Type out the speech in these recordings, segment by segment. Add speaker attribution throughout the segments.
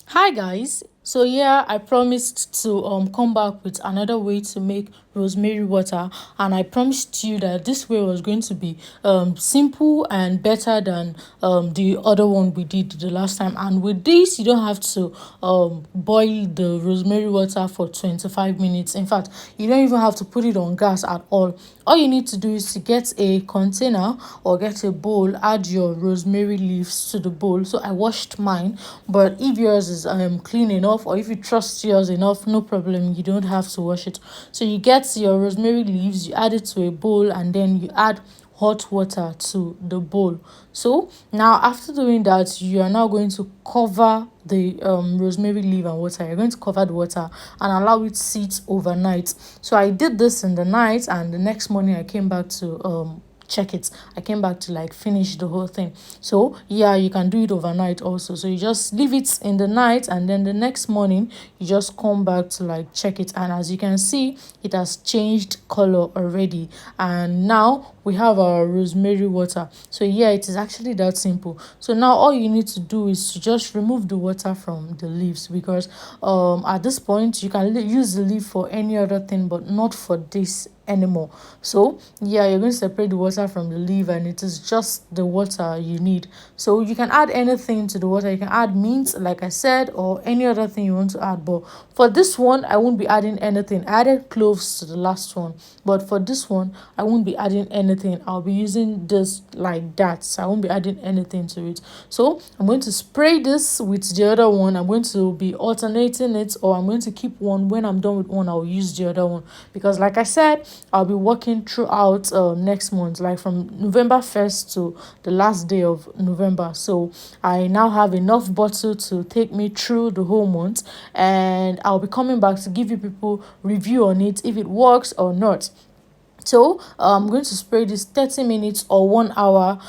Speaker 1: Hi guys. So yeah, I promised to come back with another way to make rosemary water, and I promised you that this way was going to be simple and better than the other one we did the last time. And with this, you don't have to boil the rosemary water for 25 minutes. In fact, you don't even have to put it on gas at all you need to do is to get a container or get a bowl, add your rosemary leaves to the bowl. So I washed mine, but if yours is clean enough, or if you trust yours enough, no problem, you don't have to wash it. So you get your rosemary leaves, you add it to a bowl, and then you add hot water to the bowl. So now after doing that, you are now going to cover the rosemary leaf and water. You're going to cover the water and allow it sit overnight. So I did this in the night, and the next morning I came back to check it. I came back to like finish the whole thing. So yeah, you can do it overnight also. So you just leave it in the night, and then the next morning you just come back to like check it. And as you can see, it has changed color already, and now we have our rosemary water. So yeah, it is actually that simple. So now all you need to do is to just remove the water from the leaves, because at this point you can use the leaf for any other thing, but not for this anymore. So yeah, you're going to separate the water from the leaf, and it is just the water you need. So you can add anything to the water. You can add mint, like I said, or any other thing you want to add. But for this one, I won't be adding anything. I added cloves to the last one, but for this one I won't be adding anything. I'll be using this like that, so I won't be adding anything to it. So I'm going to spray this with the other one. I'm going to be alternating it, or I'm going to keep one. When I'm done with one, I'll use the other one, because like I said, I'll be working throughout next month, like from November 1st to the last day of November. So I now have enough bottle to take me through the whole month, and I'll be coming back to give you people review on it, if it works or not. So I'm going to spray this 30 minutes or 1 hour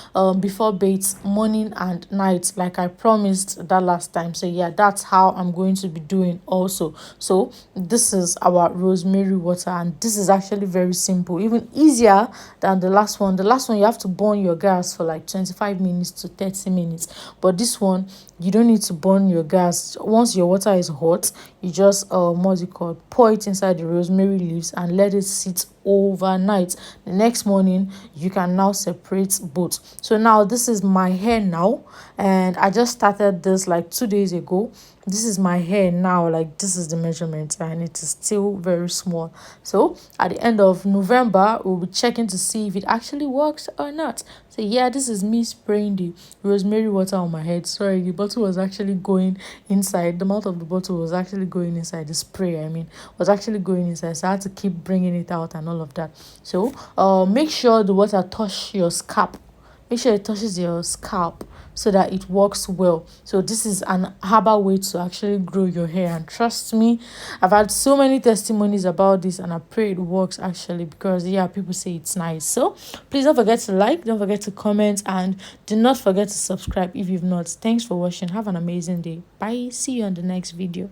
Speaker 1: before bait, morning and night, like I promised that last time. So yeah, that's how I'm going to be doing also. So this is our rosemary water, and this is actually very simple, even easier than the last one. The last one you have to burn your gas for like 25 minutes to 30 minutes, but this one you don't need to burn your gas. Once your water is hot, you just what's it called, pour it inside the rosemary leaves and let it sit overnight. The next morning you can now separate both. So now this is my hair now, and I just started this like 2 days ago. This is my hair now, like this is the measurement, and it is still very small. So at the end of November we'll be checking to see if it actually works or not. So yeah, this is me spraying the rosemary water on my head. Sorry, the bottle was actually going inside. The mouth of the bottle was actually going inside. The spray, I mean, was actually going inside. So I had to keep bringing it out and all of that. So make sure the water touch your scalp. Make sure it touches your scalp so that it works well. So this is an herbal way to actually grow your hair, and trust me, I've had so many testimonies about this, and I pray it works actually, because yeah, people say it's nice. So please don't forget to like, don't forget to comment, and do not forget to subscribe if you've not. Thanks for watching. Have an amazing day. Bye. See you on the next video.